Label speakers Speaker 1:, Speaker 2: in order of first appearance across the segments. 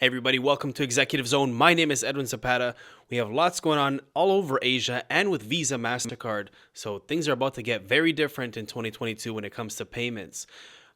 Speaker 1: Hey everybody, welcome to Executive Zone. My name is Edwin Zapata. We have lots going on all over Asia and with Visa, MasterCard. So things are about to get very different in 2022 when it comes to payments.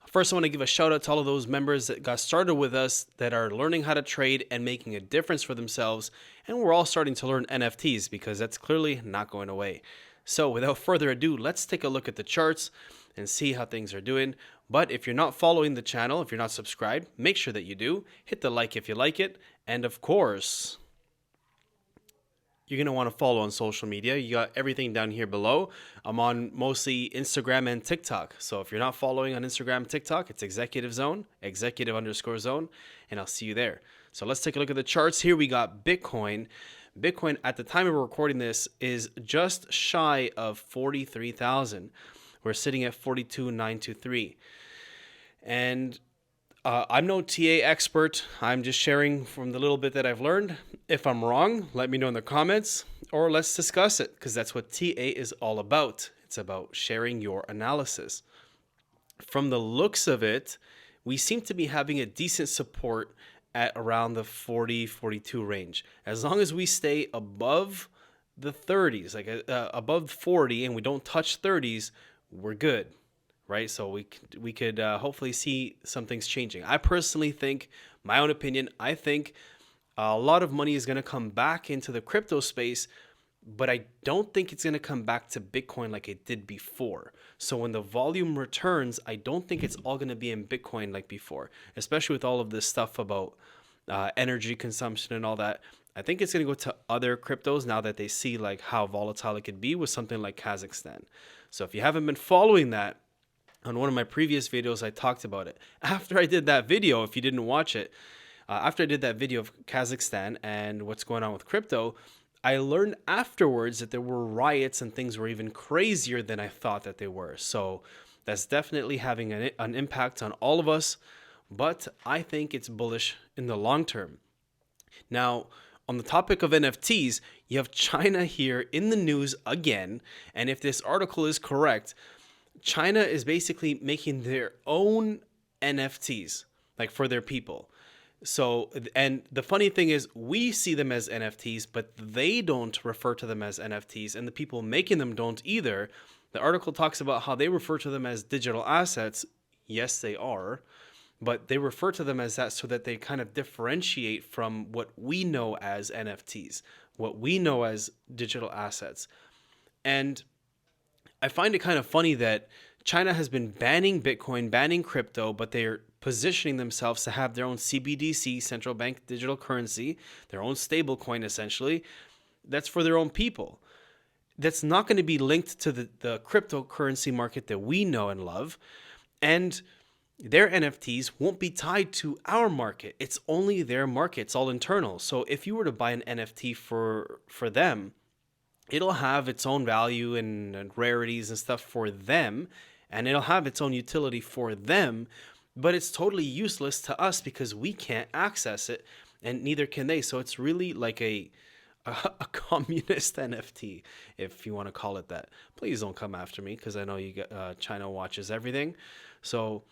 Speaker 1: First, I want to give a shout out to all of those members that got started with us that are learning how to trade and making a difference for themselves. And we're all starting to learn NFTs because that's clearly not going away. So without further ado, let's take a look at the charts and see how things are doing. But if you're not following the channel, if you're not subscribed, make sure that you do. Hit the like if you like it. And of course, you're going to want to follow on social media. You got everything down here below. I'm on mostly Instagram and TikTok. So if you're not following on Instagram, TikTok, it's Executive Zone, executive_zone, and I'll see you there. So let's take a look at the charts. Here we got Bitcoin. Bitcoin at the time of recording this is just shy of 43,000. We're sitting at 42,923. And I'm no TA expert. I'm just sharing from the little bit that I've learned. If I'm wrong, let me know in the comments or let's discuss it because that's what TA is all about. It's about sharing your analysis. From the looks of it, we seem to be having a decent support at around the 40, 42 range. As long as we stay above the 30s, like above 40 and we don't touch 30s, we're good, right? So we could hopefully see some things changing. I personally think, my own opinion, I think a lot of money is going to come back into the crypto space, but I don't think it's going to come back to Bitcoin like it did before. So when the volume returns, I don't think it's all going to be in Bitcoin like before, especially with all of this stuff about energy consumption and all that. I think it's going to go to other cryptos now that they see like how volatile it could be with something like Kazakhstan. So if you haven't been following that, on one of my previous videos, I talked about it. After I did that video, if you didn't watch it, after I did that video of Kazakhstan and what's going on with crypto, I learned afterwards that there were riots and things were even crazier than I thought that they were. So that's definitely having an impact on all of us, but I think it's bullish in the long term. Now, on the topic of NFTs, you have China here in the news again. And if this article is correct, China is basically making their own NFTs, like for their people. So, and the funny thing is we see them as NFTs, but they don't refer to them as NFTs, and the people making them don't either. The article talks about how they refer to them as digital assets. Yes, they are. But they refer to them as that so that they kind of differentiate from what we know as NFTs, what we know as digital assets. And I find it kind of funny that China has been banning Bitcoin, banning crypto, but they're positioning themselves to have their own CBDC, central bank digital currency, their own stable coin essentially. That's for their own people. That's not going to be linked to the cryptocurrency market that we know and love. And their NFTs won't be tied to our market. It's only their market. It's all internal. So if you were to buy an NFT for them, it'll have its own value and rarities and stuff for them, and it'll have its own utility for them, but it's totally useless to us because we can't access it, and neither can they. So it's really like a communist NFT, if you want to call it that. Please don't come after me because I know you get, China watches everything. So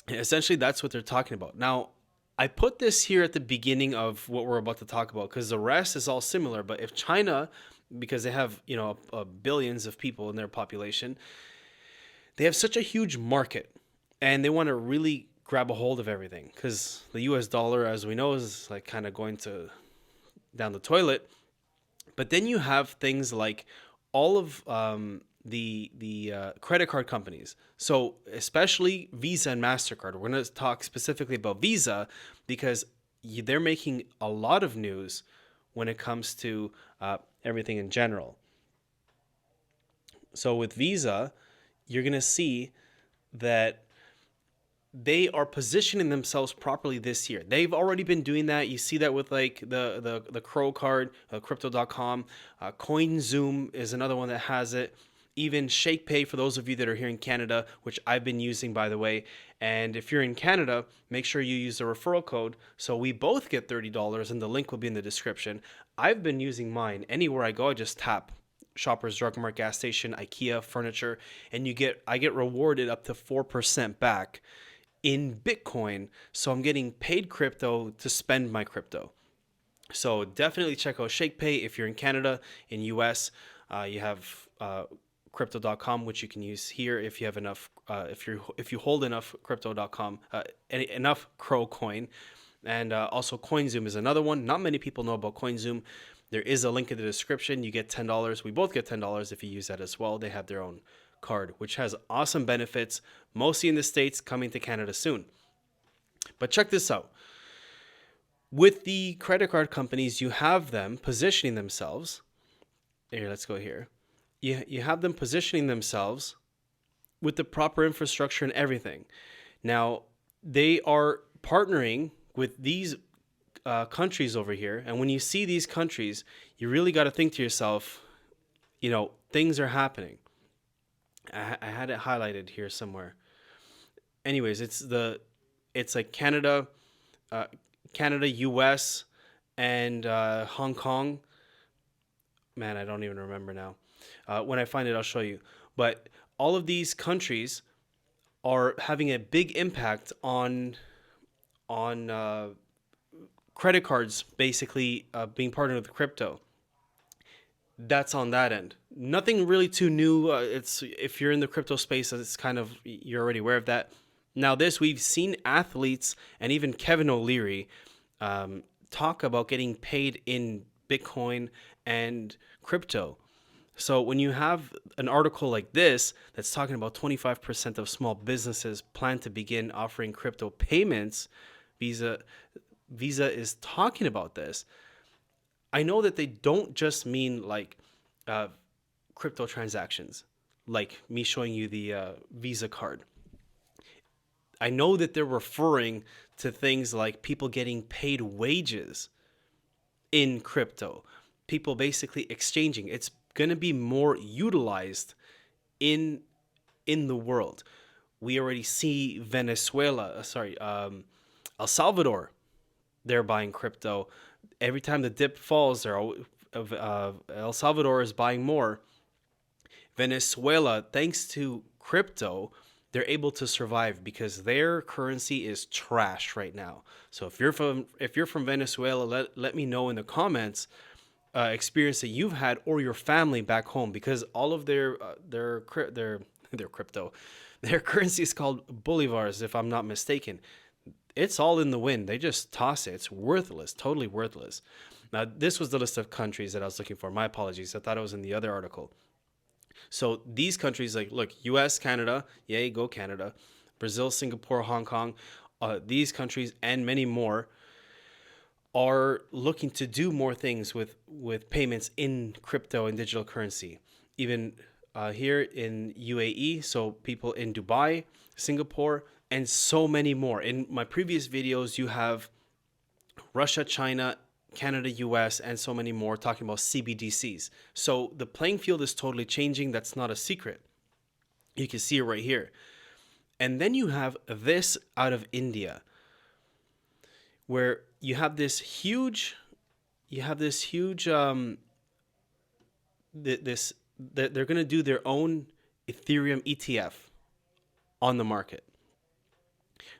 Speaker 1: essentially that's what they're talking about. Now, I put this here at the beginning of what we're about to talk about because the rest is all similar. But if China, because they have, billions of people in their population, they have such a huge market and they want to really grab a hold of everything because the US dollar, as we know, is like kind of going down the toilet. But then you have things like all of the credit card companies. So especially Visa and MasterCard. We're going to talk specifically about Visa because they're making a lot of news when it comes to everything in general. So with Visa, you're going to see that they are positioning themselves properly this year. They've already been doing that. You see that with like the Crow card, crypto.com. CoinZoom is another one that has it. Even ShakePay for those of you that are here in Canada, which I've been using, by the way. And if you're in Canada, make sure you use the referral code so we both get $30, and the link will be in the description. I've been using mine. Anywhere I go, I just tap Shoppers Drug Mart, gas station, IKEA, furniture, and I get rewarded up to 4% back in Bitcoin. So I'm getting paid crypto to spend my crypto. So definitely check out ShakePay if you're in Canada. In US, you have crypto.com, which you can use here if you have enough. If you hold enough crypto.com, enough Crow coin, and also CoinZoom is another one. Not many people know about CoinZoom. There is a link in the description. You get $10. We both get $10 if you use that as well. They have their own card, which has awesome benefits, mostly in the States, coming to Canada soon. But check this out. With the credit card companies, you have them positioning themselves. Here, let's go here. You have them positioning themselves with the proper infrastructure and everything. Now, they are partnering with these countries over here. And when you see these countries, you really got to think to yourself, things are happening. I had it highlighted here somewhere. Anyways, it's like Canada, US, and Hong Kong. Man, I don't even remember now. When I find it, I'll show you. But all of these countries are having a big impact on credit cards, basically being partnered with crypto. That's on that end. Nothing really too new. It's if you're in the crypto space, it's kind of you're already aware of that. Now, we've seen athletes and even Kevin O'Leary talk about getting paid in Bitcoin and crypto. So when you have an article like this that's talking about 25% of small businesses plan to begin offering crypto payments, Visa is talking about this. I know that they don't just mean like crypto transactions, like me showing you the Visa card. I know that they're referring to things like people getting paid wages in crypto, people basically exchanging. It's going to be more utilized in the world. We already see El Salvador, they're buying crypto. Every time the dip falls, El Salvador is buying more. Venezuela, thanks to crypto, they're able to survive because their currency is trash right now. So if you're from Venezuela, let me know in the comments experience that you've had or your family back home, because all of their crypto, their currency is called bolivars, if I'm not mistaken. It's all in the wind. They just toss it. It's worthless, totally worthless. Now, this was the list of countries that I was looking for. My apologies. I thought it was in the other article. So these countries, like, look, US, Canada, yay, go Canada, Brazil, Singapore, Hong Kong, these countries and many more are looking to do more things with payments in crypto and digital currency. Even here in UAE, so people in Dubai, Singapore, and so many more. In my previous videos, you have Russia, China, Canada, US, and so many more talking about CBDCs. So the playing field is totally changing. That's not a secret. You can see it right here. And then you have this out of India, where you have this huge they're going to do their own Ethereum ETF on the market.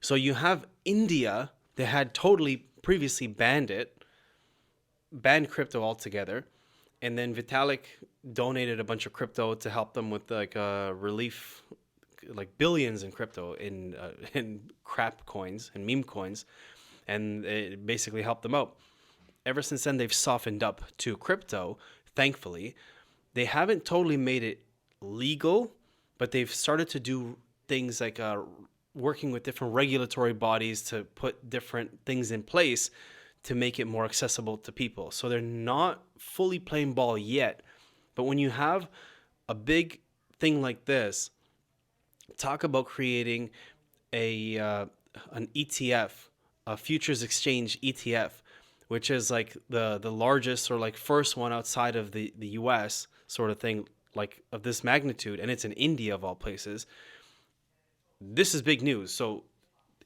Speaker 1: So you have India that had totally previously banned crypto altogether, and then Vitalik donated a bunch of crypto to help them with like relief, like billions in crypto in crap coins and meme coins, and it basically helped them out. Ever since then, they've softened up to crypto, thankfully. They haven't totally made it legal, but they've started to do things like working with different regulatory bodies to put different things in place to make it more accessible to people. So they're not fully playing ball yet. But when you have a big thing like this, talk about creating an ETF, a futures exchange ETF, which is like the largest or like first one outside of the US sort of thing, like of this magnitude, and it's in India of all places. This is big news. So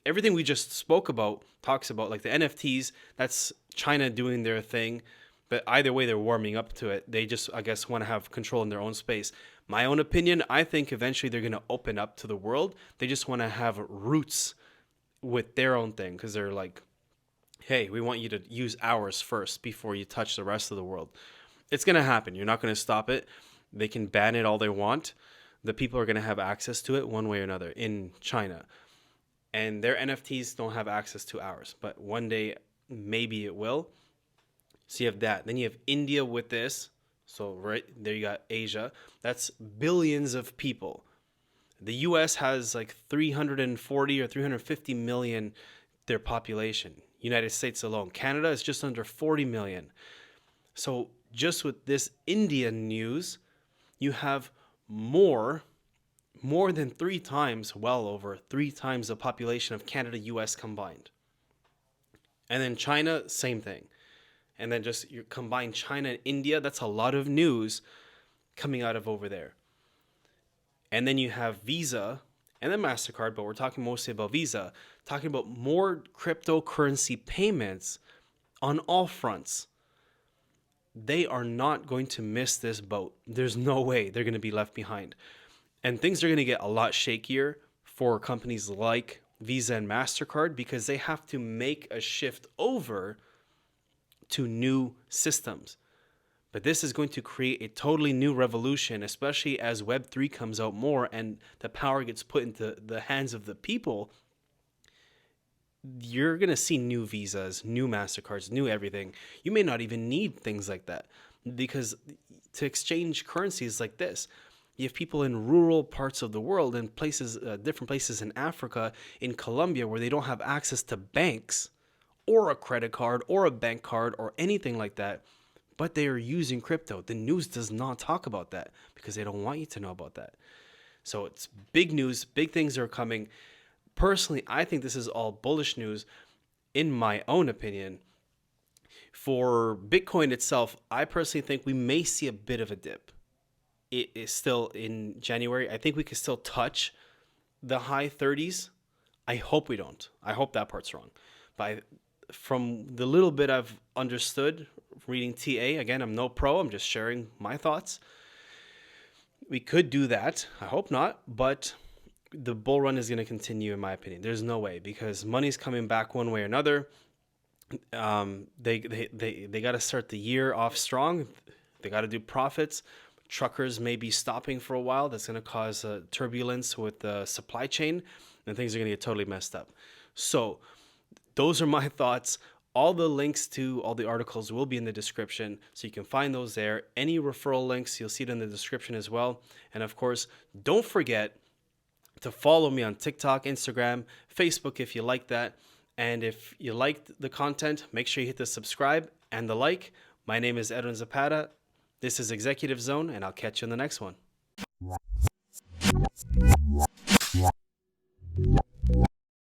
Speaker 1: everything we just spoke about talks about like the NFTs, that's China doing their thing. But either way, they're warming up to it. They just, I guess, want to have control in their own space. My own opinion, I think eventually they're going to open up to the world. They just want to have roots with their own thing, because they're like, hey, we want you to use ours first before you touch the rest of the world. It's going to happen. You're not going to stop it. They can ban it all they want. The people are going to have access to it one way or another in China. And their NFTs don't have access to ours. But one day, maybe it will. So you have that. Then you have India with this. So right there you got Asia. That's billions of people. The US has like 340 or 350 million their population. United States alone. Canada is just under 40 million. So just with this Indian news, you have more than 3 times, well over 3 times the population of Canada, US combined. And then China, same thing. And then just you combine China and India, that's a lot of news coming out of over there. And then you have Visa and then MasterCard, but we're talking mostly about Visa, talking about more cryptocurrency payments on all fronts. They are not going to miss this boat. There's no way they're going to be left behind. And things are going to get a lot shakier for companies like Visa and MasterCard because they have to make a shift over to new systems. But this is going to create a totally new revolution, especially as Web3 comes out more and the power gets put into the hands of the people. You're going to see new Visas, new MasterCards, new everything. You may not even need things like that because to exchange currencies like this, you have people in rural parts of the world, in places, different places in Africa, in Colombia, where they don't have access to banks or a credit card or a bank card or anything like that, but they are using crypto. The news does not talk about that because they don't want you to know about that. So it's big news, big things are coming. Personally, I think this is all bullish news, in my own opinion. For Bitcoin itself, I personally think we may see a bit of a dip. It is still in January. I think we can still touch the high 30s. I hope we don't. I hope that part's wrong. But from the little bit I've understood reading TA, again, I'm no pro. I'm just sharing my thoughts. We could do that. I hope not. But the bull run is going to continue, in my opinion. There's no way because money's coming back one way or another. They got to start the year off strong. They got to do profits. Truckers may be stopping for a while. That's going to cause turbulence with the supply chain, and things are going to get totally messed up. So those are my thoughts. All the links to all the articles will be in the description, so you can find those there. Any referral links, you'll see it in the description as well. And of course, don't forget to follow me on TikTok, Instagram, Facebook if you like that. And if you liked the content, make sure you hit the subscribe and the like. My name is Edwin Zapata. This is Executive Zone, and I'll catch you in the next one.